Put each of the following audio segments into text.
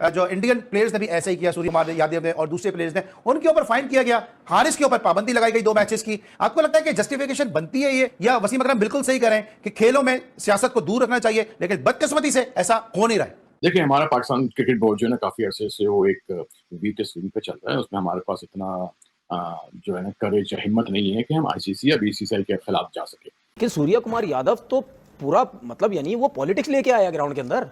जो Indian players ने भी ऐसा ही किया, सूर्य कुमार यादव ने और दूसरे प्लेयर्स ने, उनके ऊपर फाइन किया गया, हारिस के ऊपर पाबंदी लगाई गई 2 मैचेस की। आपको लगता है कि जस्टिफिकेशन बनती है ये, या वसीम अकरम बिल्कुल सही करें कि खेलों में सियासत को दूर रखना चाहिए, लेकिन बदकिस्मती से ऐसा हो नहीं रहा है? देखिए, हमारा पाकिस्तान क्रिकेट बोर्ड जो है ना, काफी अरसे से वो एक वीकेस्ट स्विंग पे चल रहा है। उसमें हमारे पास इतना जो है ना करेज या हिम्मत नहीं है कि हम आईसीसी या बीसीसीआई के खिलाफ जा सके। कि सूर्य कुमार यादव तो पूरा मतलब यानी वो पॉलिटिक्स लेके आया ग्राउंड के अंदर।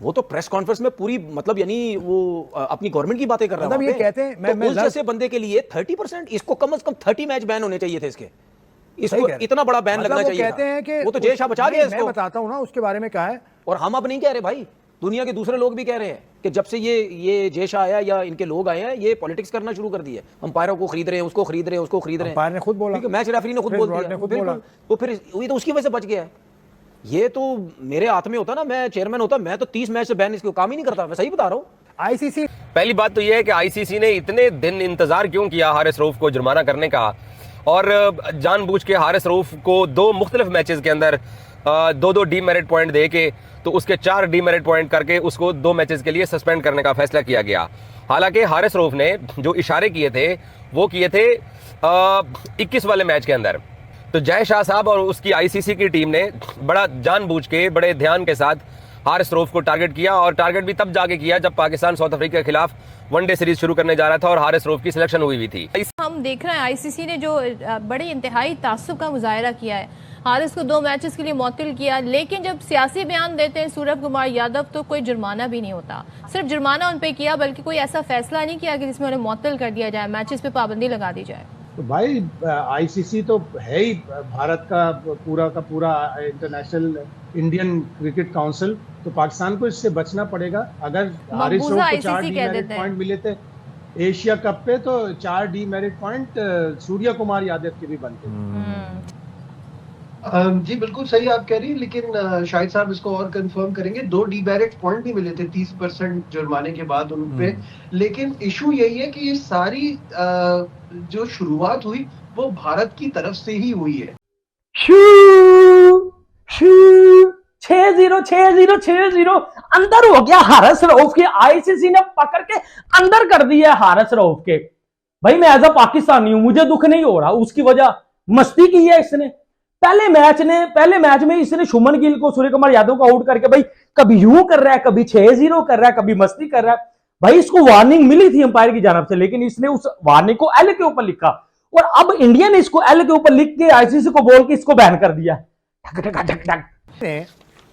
वो तो प्रेस कॉन्फ्रेंस में पूरी मतलब यानी वो अपनी गवर्नमेंट की बातें कर रहा है। मतलब ये कहते हैं तो उस जैसे बंदे के लिए 30%, इसको कम से कम 30 मैच बैन होने चाहिए थे इसके। इसको इतना बड़ा बैन लगना चाहिए। कहते हैं कि वो तो जय शाह बचा गया इसको। मैं बताता हूं ना उसके बारे में क्या है। और हम अब नहीं कह रहे भाई, दुनिया के दूसरे लोग भी कह रहे हैं कि जब से ये जय शाह आया या इनके लोग आए हैं, ये पॉलिटिक्स करना शुरू कर दी है। अंपायरों को खरीद रहे हैं, उसको खरीद रहे हैं, उसको खरीद रहे हैं। अंपायर ने खुद बोला, मैच रेफरी ने खुद बोल दिया, बिल्कुल। तो फिर ये तो उसकी वजह से बच गया है। ये तो मेरे हाथ में होता ना, मैं चेयरमैन होता, मैं तो 30 मैच से बैन इसको काम ही नहीं करता। मैं सही बता रहा हूँ। आईसीसी, पहली बात तो यह है कि आईसीसी ने इतने दिन इंतजार क्यों किया हारिस रऊफ को जुर्माना करने का, और जानबूझ के हारिस रऊफ को 2 मुख्तलिफ मैचेस के अंदर 2-2 डीमेरिट पॉइंट दे के, तो उसके 4 डीमेरिट पॉइंट करके उसको 2 मैचेस के लिए सस्पेंड करने का फैसला किया गया। हालांकि हारिस रऊफ ने जो इशारे किए थे वो किए थे 21 वाले मैच के अंदर। तो जय शाह साहब और उसकी आईसीसी की टीम ने बड़ा जानबूझ के, बड़े ध्यान के साथ हारिस रऊफ को टारगेट किया, और टारगेट भी तब जाके किया जब पाकिस्तान साउथ अफ्रीका के खिलाफ वनडे सीरीज शुरू करने जा रहा था और हारिस रऊफ की सिलेक्शन हुई हुई थी। हम देख रहे हैं आईसीसी ने जो बड़े इंतहाई तासुब का मुजाहरा किया है, हारिस को 2 मैचेस के लिए मुअत्तल किया, लेकिन जब सियासी बयान देते हैं सूर्य कुमार यादव तो कोई जुर्माना भी नहीं होता। सिर्फ जुर्माना उन पे किया, बल्कि कोई ऐसा फैसला नहीं किया कि जिसमें उन्हें मुअत्तल कर दिया जाए, मैचेस पे पाबंदी लगा दी जाए। तो भाई आईसीसी तो है ही भारत का पूरा इंटरनेशनल इंडियन क्रिकेट काउंसिल। तो पाकिस्तान को इससे बचना पड़ेगा। अगर हारिस रऊफ को 4 डीमेरिट पॉइंट मिले थे एशिया कप पे, तो 4 डीमेरिट पॉइंट सूर्य कुमार यादव के भी बनते। जी बिल्कुल सही आप कह रही हैं, लेकिन शाहिद साहब इसको और कंफर्म करेंगे। 2 डीमेरिट पॉइंट भी मिले थे 30% जुर्माने के बाद उन पे। लेकिन इशू यही है कि ये सारी जो शुरुआत हुई वो भारत की तरफ से ही हुई है। 6-0 अंदर हो गया हारिस रऊफ के। आईसीसी ने पकड़ के अंदर कर दिया हारिस रऊफ के। भाई मैं एज अ पाकिस्तानी हूं, मुझे दुख नहीं हो रहा। उसकी वजह मस्ती की है इसने। पहले मैच में इसने शुभमन गिल को, सूर्य कुमार यादव को आउट करके भाई कभी यूं कर रहा है, कभी 6-0 कर रहा है, कभी मस्ती कर रहा है। भाई इसको वार्निंग मिली थी अंपायर की जानब से, लेकिन इसने उस वार्निंग को एल के ऊपर लिखा, और अब इंडिया ने इसको एल के ऊपर लिख के आईसीसी को बोल के इसको बैन कर दिया।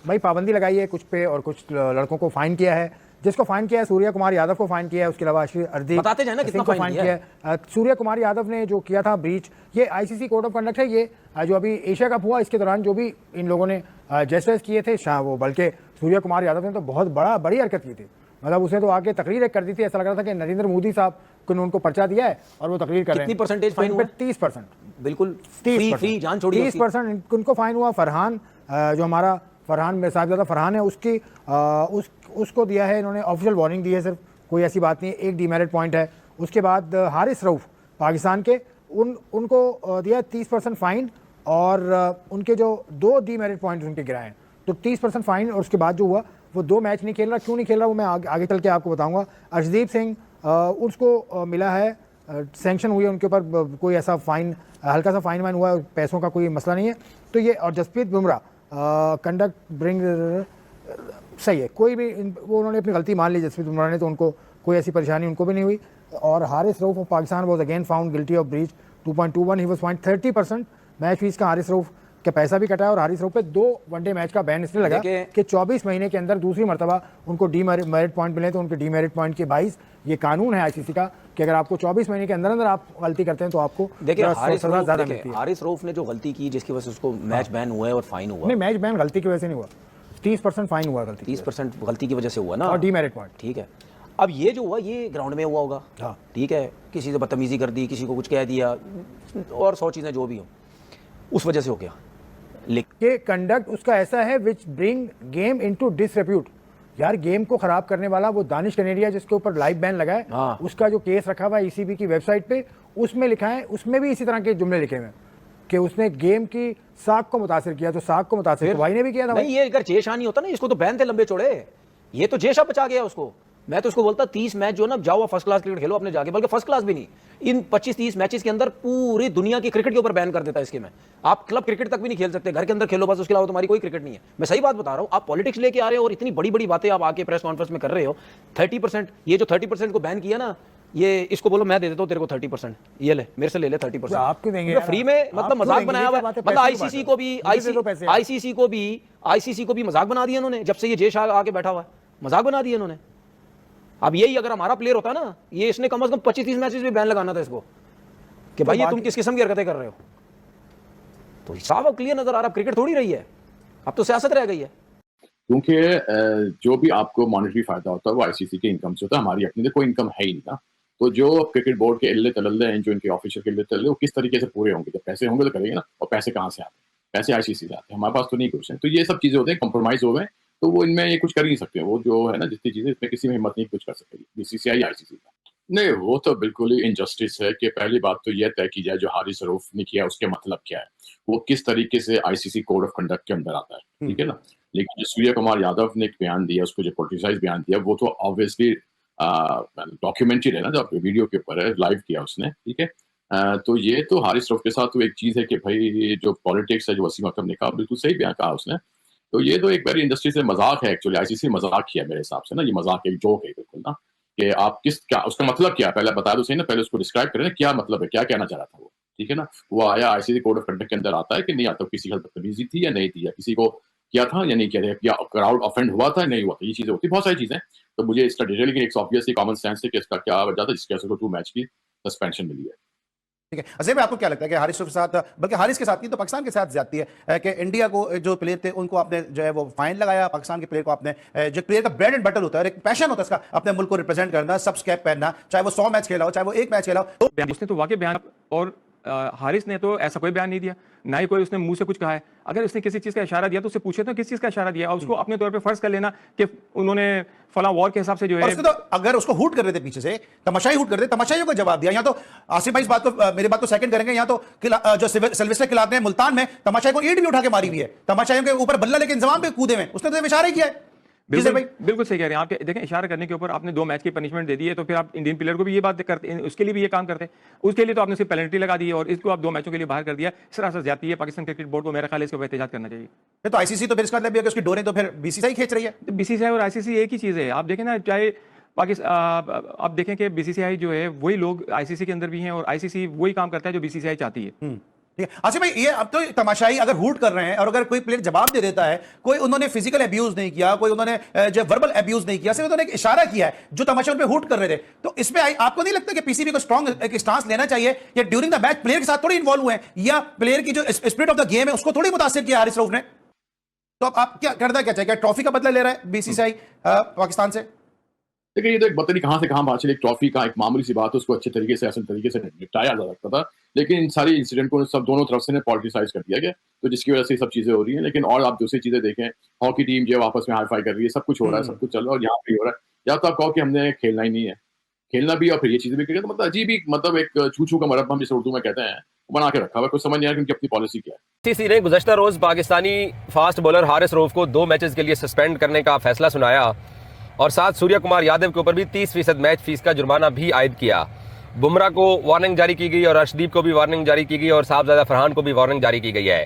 भाई पाबंदी लगाई है कुछ पे, और कुछ लड़कों को फाइन किया है। जिसको फाइन किया है सूर्य कुमार यादव को फाइन किया है, उसके अलावा बताते जाए ना कितना फाइन किया है। सूर्य कुमार यादव ने जो किया था ब्रीच, ये आईसीसी कोड ऑफ कंडक्ट है। ये जो अभी एशिया कप हुआ इसके दौरान जो भी इन लोगों ने जेस्चर्स किए थे, वो बल्कि सूर्य कुमार यादव ने तो बहुत बड़ी हरकत की थी। मतलब उसने तो आके तकरीर कर दी थी, ऐसा लग रहा था कि नरेंद्र मोदी साहब ने उनको पर्चा दिया है और वो तकरीर कर रहे हैं। कितनी परसेंटेज फाइन हुआ? 30%। बिल्कुल फ्री जान छोड़ी। 30% उनको फाइन हुआ। फरहान, जो हमारा फरहान साहबजादा फरहान है, उसको दिया है इन्होंने, ऑफिशियल वार्निंग दी है, सिर्फ कोई ऐसी बात नहीं है। 1 डीमेरिट पॉइंट है। उसके बाद हारिस रऊफ पाकिस्तान के, उनको दिया 30% फाइन, और उनके जो 2 डीमेरिट पॉइंट उनके गिराए हैं। तो 30% फाइन, और उसके बाद जो हुआ वो 2 मैच नहीं खेल रहा। क्यों नहीं खेल रहा वो मैं आगे चल के आपको बताऊंगा। अर्शदीप सिंह, उसको मिला है, सैंक्शन हुई है उनके ऊपर, कोई ऐसा फाइन, हल्का सा फाइन हुआ है, पैसों का कोई मसला नहीं है। तो ये, और जसप्रीत बुमराह कंडक्ट ब्रिंग सही है, कोई भी वो उन्होंने अपनी गलती मान ली जसप्रीत बुमराह ने, तो उनको कोई ऐसी परेशानी उनको भी नहीं हुई। और Haris Rauf of Pakistan was again found guilty of breach 2.21। He was find 30% match fees का। हारिस रऊफ का पैसा भी कटा है, और हारिस रऊफ पे 2 वनडे मैच का बैन इसलिए लगा कि 24 महीने के अंदर दूसरी मरतबा उनको डीमेरिट पॉइंट मिले, तो उनके डीमेरिट पॉइंट के 22। ये कानून है आईसीसी का कि अगर आपको 24 महीने के अंदर आप गलती करते हैं तो आपको सजा ज्यादा मिलती है। हारिस रऊफ ने जो गलती की जिसकी वजह से उसको मैच बैन हुआ है और फाइन हुआ। नहीं, मैच बैन गलती की वजह से नहीं हुआ, 30% फाइन हुआ गलती। 30% गलती की वजह से हुआ ना, और डीमेरिट पॉइंट। ठीक है। अब ये जो हुआ ये ग्राउंड में हुआ होगा। हाँ ठीक है, किसी से बदतमीजी कर दी, किसी को कुछ कह दिया, और 100 चीजें जो भी हो, उस वजह से हो गया। ये कंडक्ट उसका ऐसा है विच ब्रिंग गेम इनटू डिसरेप्यूट। यार गेम को खराब करने वाला वो दानिश कनेरिया जिसके ऊपर लाइव बैन लगा है, उसका जो केस रखा हुआ है ईसीबी की वेबसाइट पे, उसमें लिखा है, उसमें भी इसी तरह के जुमले लिखे हुए हैं कि उसने गेम की साख को मुतासिर किया। तो साख को मुतासिर भाई ने भी किया था। नहीं, ये अगर जय शाह नहीं होता ना, इसको तो बैन थे लंबे चौड़े। ये तो जेशा बचा गया उसको। मैं तो उसको बोलता 30 मैच जो ना जाओ फर्स्ट क्लास क्रिकेट खेलो अपने जाके, बल्कि फर्स्ट क्लास भी नहीं, इन 25-30 मैचेस के अंदर पूरी दुनिया की क्रिकेट के ऊपर बैन कर देता है इसके में। आप क्लब क्रिकेट तक भी नहीं खेल सकते, घर के अंदर खेलो बस, उसके अलावा तुम्हारी कोई क्रिकेट नहीं है। मैं सही बात बता रहा हूं। आप पॉलिटिक्स लेके आ रहे हो और इतनी बड़ी बड़ी बातें आप आके प्रेस कॉन्फ्रेंस में कर रहे हो। 30%, ये जो 30% को बैन किया ना, ये इसको बोलो मैं दे देता हूं तेरे को 30%, ये ले मेरे से ले ले 30%। आप क्यों देंगे फ्री में, मतलब मजाक बनाया हुआ है। मतलब आईसीसी को भी आईसीसी को भी मजाक बना दिया इन्होंने, जब से ये जेश आके बैठा हुआ है मजाक बना दिया इन्होंने। अब यही अगर हमारा प्लेयर होता ना, ये इसने कम से कम 25-30 मैचेस में बैन लगाना था इसको, कि भाई ये तुम किस किस्म की हरकतें कर रहे हो। तो साफ और क्लियर नजर आ रहा, क्रिकेट थोड़ी रही है, अब तो सियासत रह गई है। क्योंकि जो भी आपको मॉनेटरी फायदा होता है वो आईसीसी के इनकम से होता है, हमारी अपनी तो कोई इनकम है ही नहीं ना। तो जो क्रिकेट बोर्ड के इल्ले तलल्ले हैं, जो इनके ऑफिशियल के इल्ले तलल्ले, वो किस तरीके से पूरे होंगे? जब पैसे होंगे तो करेंगे ना, और पैसे कहाँ से आते हैं? पैसे आईसीसी से आते हैं, हमारे पास तो नहीं कुछ है। तो ये सब चीजें होते हैं, कॉम्प्रोमाइज हो गए, तो वो इनमें ये कुछ कर ही नहीं सकते। वो जो है ना, जितनी चीजें इसमें किसी में हिम्मत नहीं कुछ कर सकते बीसीसीआई आईसीसी का। नहीं, वो तो बिल्कुल ही इनजस्टिस है कि पहली बात तो यह तय की जाए जो हारिस रऊफ ने किया उसके मतलब क्या है, वो किस तरीके से आईसीसी कोड ऑफ कंडक्ट के अंदर आता है, ठीक है ना। लेकिन जो सूर्य कुमार यादव ने एक बयान दिया, उसको जो पोलिटिसाइज बयान दिया, वो तो ऑब्वियसली डॉक्यूमेंटेड है ना, जो वीडियो के ऊपर है, लाइव किया उसने, ठीक है। तो ये तो हारिस रऊफ के साथ तो एक चीज है कि भाई जो पॉलिटिक्स है, जो वसीम अकरम ने कहा, बिल्कुल सही बयान कहा उसने। तो ये तो एक वेरी इंडस्ट्री से मजाक है एक्चुअली, आईसीसी मजाक किया मेरे हिसाब से ना, ये मजाक एक जोक है बिल्कुल ना, कि आप क्या उसका मतलब क्या, पहले बता दो सही ना, पहले उसको डिस्क्राइब करें ना, क्या मतलब है, क्या कहना चाह रहा था वो, ठीक है ना। वो आया आईसीसी कोड ऑफ कंडक्ट के अंदर आता है कि नहीं आता, किसी का बदतमीजी थी या नहीं थी, या किसी को किया था या नहीं किया था, या क्राउड ऑफेंड हुआ था या नहीं हुआ था, ये चीजें होती, बहुत सारी चीजें। तो मुझे इसका डिटेल की एक ऑब्वियसली कॉमन सेंस है कि इसका क्या वजह था जिसकी वजह से 2 मैच की सस्पेंशन मिली है। ठीक है, अज़ीम भाई, आपको क्या लगता है कि हारिस के साथ, बल्कि हारिस के साथ नहीं तो पाकिस्तान के साथ ज्यादती है कि इंडिया को जो प्लेयर थे उनको आपने जो है वो फाइन लगाया, पाकिस्तान के प्लेयर को आपने, जो प्लेयर का ब्रेड एंड बटर होता है और एक पैशन होता है इसका, अपने मुल्क को रिप्रेजेंट करना, सब कैप पहनना, चाहे वो 100 मैच खेला हो, चाहे वो 1 मैच खेला हो। उसने तो वाकई बयान, और हारिस ने तो ऐसा कोई बयान नहीं दिया, ना ही कोई उसने मुंह से कुछ कहा है। अगर उसने किसी चीज़ का इशारा दिया तो उससे पूछे तो किस चीज़ का इशारा दिया, और उसको अपने तौर पे फर्ज कर लेना कि उन्होंने फला वॉर के हिसाब से जो है। तो अगर उसको हुट कर रहे थे पीछे से, तमाशाई हुट कर रहे थे, तमाशाइयों को जवाब दिया। यहाँ तो आसिफ भाई इस बात को, मेरी बात को सेकंड करेंगे, यहाँ तो जो सिल्वेस्टर किलाद ने मुल्तान में तमाशाई को ईंट भी उठा के मारी हुई है, तमाशाइयों के ऊपर बल्ला लेके इंतजाम पे कूदे हुए, उसने तो इशारा ही किया है। बिल्कुल सही कह रहे हैं आप। देखें, इशारा करने के ऊपर आपने 2 मैच की पनिशमेंट दे दी है, तो फिर आप इंडियन प्लेयर को भी ये बात करते हैं, उसके लिए भी ये काम करते हैं, उसके लिए तो आपने सिर्फ पेनल्टी लगा दी है और इसको आप 2 मैचों के लिए बाहर कर दिया। इस तरह से जाती है पाकिस्तान क्रिकेट बोर्ड को, मेरा ख्याल है इसके ऊपर एहतजाज करना चाहिए। तो आईसीसी तो फिर इसका मतलब उसकी डोरें तो फिर बीसीसीआई खींच रही है। बीसीसीआई और आईसीसी एक ही चीज़ है। आप देखें ना, चाहे पाकिस्तान, आप देखें कि बीसीसीआई जो है वही लोग आईसीसी के अंदर भी हैं और आईसीसी वही काम करता है जो बीसीसीआई चाहती है। आसिफ भाई, ये अब तो तमाशाई अगर हुट कर रहे हैं और अगर कोई प्लेयर जवाब दे देता है, कोई उन्होंने फिजिकल अब्यूज नहीं किया, कोई उन्होंने जो वर्बल अब्यूज नहीं किया, सिर्फ उन्होंने एक इशारा किया है, जो तमाशा उन पे हुट कर रहे थे, तो इसमें आपको नहीं लगता कि पीसीबी को स्ट्रॉन्ग एक स्टांस लेना चाहिए, या ड्यूरिंग द मैच प्लेयर के साथ थोड़ी इन्वॉल्व हुए हैं, या प्लेयर की जो स्पिरिट ऑफ द गेम है उसको थोड़ी मुतासिर किया हारिस रऊफ ने? तो अब आप क्या करना क्या चाहिए? ट्रॉफी का बदला ले रहा है बीसीसीआई पाकिस्तान से? देखिए, ये तो एक पता नहीं कहाँ से कहाँ बात चली, एक ट्रॉफी का एक मामूली सी बात है, उसको अच्छे तरीके से असल तरीके से निपटाया जा सकता था, लेकिन इन सारी इंसिडेंट को सब दोनों तरफ से पॉलिटिसाइज कर दिया गया, तो जिसकी वजह से सब चीजें हो रही हैं। लेकिन और आप दूसरी चीजें देखें, हॉकी टीम जो आपस में हाई फाई कर रही है, सब कुछ हो रहा है, सब कुछ चल रहा है, और यहाँ पे हो रहा है। या तो आप कहो कि हमने खेलना ही नहीं है, खेलना भी और फिर ये चीजें भी करें, तो मतलब अजीब ही, मतलब एक छू छू का मरब्बा जिसे उर्दू में कहते हैं, बना के रखा हुआ, कुछ समझ नहीं आ रहा कि उनकी अपनी पॉलिसी क्या है। आईसीसी ने गुज़श्ता रोज पाकिस्तानी फास्ट बॉलर हारिस रऊफ को 2 मैचेस के लिए सस्पेंड करने का फैसला सुनाया और साथ सूर्य कुमार यादव के ऊपर भी 30% मैच फीस का जुर्माना भी आयद किया। बुमराह को वार्निंग जारी की गई और अर्शदीप को भी वार्निंग जारी की गई और साहबजादा फरहान को भी वार्निंग जारी की गई है।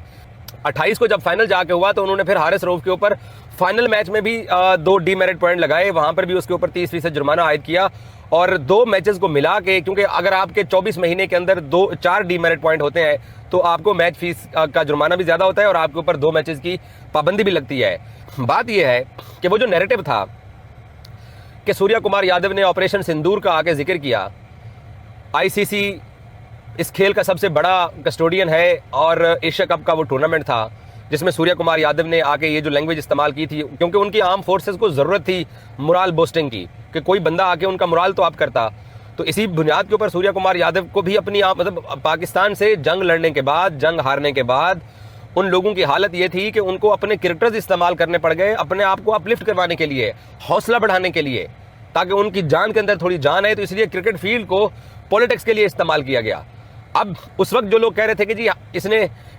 28 को जब फाइनल जाके हुआ तो उन्होंने फिर हारिस रऊफ के ऊपर फाइनल मैच में भी 2 डीमेरिट पॉइंट लगाए, वहां पर भी उसके ऊपर 30% जुर्माना आयद किया और 2 मैचेस को मिला के, क्योंकि अगर आपके 24 महीने के अंदर 4 डीमेरिट पॉइंट होते हैं तो आपको मैच फीस का जुर्माना भी ज्यादा होता है और आपके ऊपर 2 मैचेस की पाबंदी भी लगती है। बात यह है कि वो जो नैरेटिव था कि सूर्य कुमार यादव ने ऑपरेशन सिंदूर का आके जिक्र किया, आईसीसी इस खेल का सबसे बड़ा कस्टोडियन है और एशिया कप का वो टूर्नामेंट था जिसमें सूर्य कुमार यादव ने आके ये जो लैंग्वेज इस्तेमाल की थी, क्योंकि उनकी आर्म फोर्सेस को ज़रूरत थी मोराल बूस्टिंग की, कि कोई बंदा आके उनका मोराल तो आप करता। तो इसी बुनियाद के ऊपर सूर्य कुमार यादव को भी अपनी मतलब पाकिस्तान से जंग लड़ने के बाद, जंग हारने के बाद उन लोगों की हालत ये थी कि उनको अपने क्रिकेटर्स इस्तेमाल करने पड़ गए अपने आप को अपलिफ्ट करवाने के लिए, हौसला बढ़ाने के लिए, ताकि उनकी जान के अंदर थोड़ी जान आए। तो इसलिए क्रिकेट फील्ड को पॉलिटिक्स के लिए इस्तेमाल किया गया। अब उस वक्त जो लोग कह रहे थे कि जी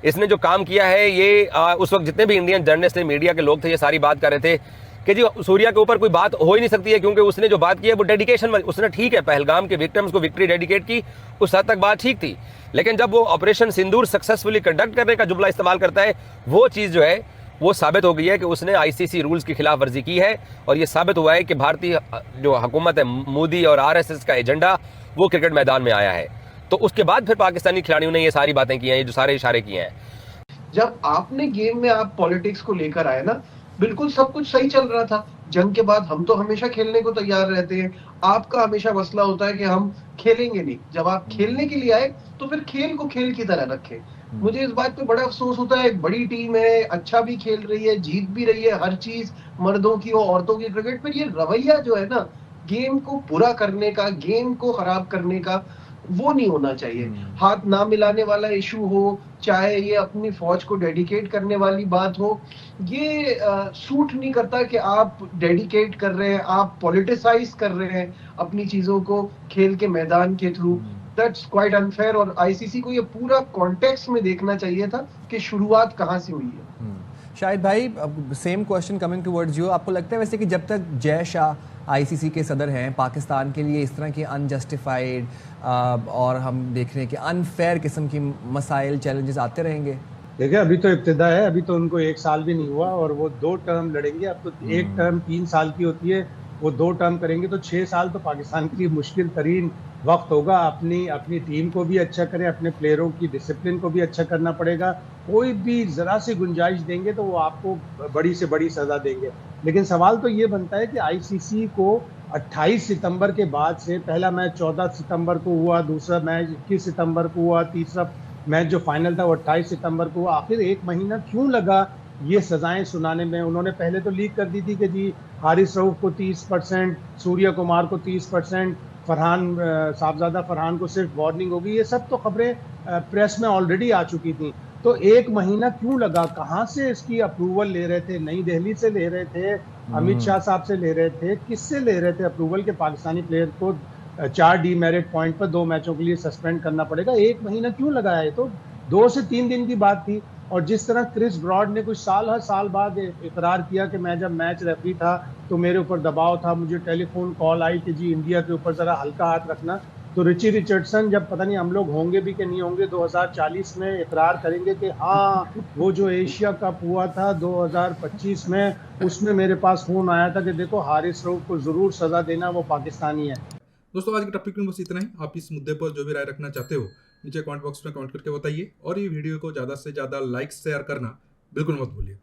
इसने जो काम किया है ये उस वक्त जितने भी इंडियन जर्नलिस्ट थे, मीडिया के लोग थे, ये सारी बात कर रहे थे कि जी सूर्या के ऊपर कोई बात हो ही नहीं सकती है, क्योंकि उसने जो बात की है वो डेडिकेशन में, उसने ठीक है पहलगाम के विक्टिम्स को विक्ट्री डेडिकेट की, उस हद तक बात ठीक थी। लेकिन जब वो ऑपरेशन सिंदूर सक्सेसफुली कंडक्ट करने का जुमला इस्तेमाल करता है, वो चीज़ जो है वो साबित हो गई है कि उसने आईसीसी रूल्स की खिलाफ वर्जी की है। और ये साबित हुआ है कि भारतीय जो हुकूमत है, मोदी और आरएसएस का एजेंडा वो क्रिकेट मैदान में आया है। तो उसके बाद फिर पाकिस्तानी खिलाड़ियों ने ये सारी बातें की हैं, ये जो सारे इशारे किए हैं। जब आपने गेम में आप पॉलिटिक्स को लेकर आए ना, बिल्कुल सब कुछ सही चल रहा था। जंग के बाद हम तो हमेशा खेलने को तैयार रहते हैं, आपका हमेशा मसला होता है कि हम खेलेंगे नहीं। जब आप खेलने के लिए आए तो फिर खेल को खेल की तरह रखें। मुझे इस बात पे बड़ा अफसोस होता है, एक बड़ी टीम है, अच्छा भी खेल रही है, जीत भी रही है, हर चीज मर्दों की हो औरतों की क्रिकेट, पर ये रवैया जो है ना, गेम को बुरा करने का, गेम को खराब करने का, वो नहीं होना चाहिए। हाथ ना मिलाने वाला इशू हो, चाहे ये अपनी फौज को डेडिकेट करने वाली बात हो, ये सूट नहीं करता कि आप डेडिकेट कर रहे हैं, आप पॉलिटिसाइज कर रहे हैं अपनी चीजों को खेल के मैदान के थ्रू। That's quite unfair. और आईसीसी को ये पूरा कॉन्टेक्स्ट में देखना चाहिए था कि शुरुआत कहाँ से हुई है। शाहिद भाई, same question coming towards you, आपको लगता है वैसे कि जब तक जय शाह आईसीसी के सदर हैं, पाकिस्तान के लिए इस तरह की अनजस्टिफाइड और हम देख रहे हैं कि अनफेयर किस्म की मसाइल चैलेंजेस आते रहेंगे? देखिए, अभी तो इब्तिदा है, अभी तो उनको 1 साल भी नहीं हुआ और वो 2 टर्म लड़ेंगे। अब तो 1 टर्म 3 साल की होती है, वो 2 टर्म करेंगे तो 6 साल तो पाकिस्तान के लिए मुश्किल तरीन वक्त होगा। अपनी टीम को भी अच्छा करें, अपने प्लेयरों की डिसिप्लिन को भी अच्छा करना पड़ेगा। कोई भी ज़रा सी गुंजाइश देंगे तो वो आपको बड़ी से बड़ी सज़ा देंगे। लेकिन सवाल तो ये बनता है कि आईसीसी को 28 सितंबर के बाद से, पहला मैच 14 सितंबर को हुआ, दूसरा मैच 21 सितंबर को हुआ, तीसरा मैच जो फाइनल था वो 28 सितंबर को हुआ, आखिर 1 महीना क्यों लगा ये सजाएं सुनाने में? उन्होंने पहले तो लीक कर दी थी कि जी हारिस रऊफ को 30%, सूर्या कुमार को 30%, साहबजादा फरहान को सिर्फ वार्निंग होगी। ये सब तो खबरें प्रेस में ऑलरेडी आ चुकी थी। तो 1 महीना क्यों लगा? कहाँ से इसकी अप्रूवल ले रहे थे? नई दिल्ली से ले रहे थे, अमित शाह साहब से ले रहे थे, किससे ले रहे थे अप्रूवल के पाकिस्तानी प्लेयर को 4 डीमेरिट पॉइंट पर 2 मैचों के लिए सस्पेंड करना पड़ेगा? 1 महीना क्यों लगाया? है तो 2 से 3 दिन की बात थी। और जिस तरह क्रिस ब्रॉड ने कुछ हर साल बाद इकरार किया कि मैं जब मैच रेफरी था तो मेरे ऊपर दबाव था, मुझे टेलीफोन कॉल आई कि जी इंडिया के ऊपर ज़रा हल्का हाथ रखना। तो रिची रिचर्डसन, जब पता नहीं हम लोग होंगे भी कि नहीं होंगे, 2040 में इकरार करेंगे कि हाँ, वो जो एशिया कप हुआ था 2025 में, उसमें मेरे पास फ़ोन आया था कि देखो हारिस रऊफ को ज़रूर सज़ा देना, वो पाकिस्तानी है। दोस्तों, आज के टॉपिक में बस इतना ही। आप इस मुद्दे पर जो भी राय रखना चाहते हो नीचे कमेंट बॉक्स में कमेंट करके बताइए और ये वीडियो को ज़्यादा से ज़्यादा लाइक शेयर करना बिल्कुल मत भूलिए।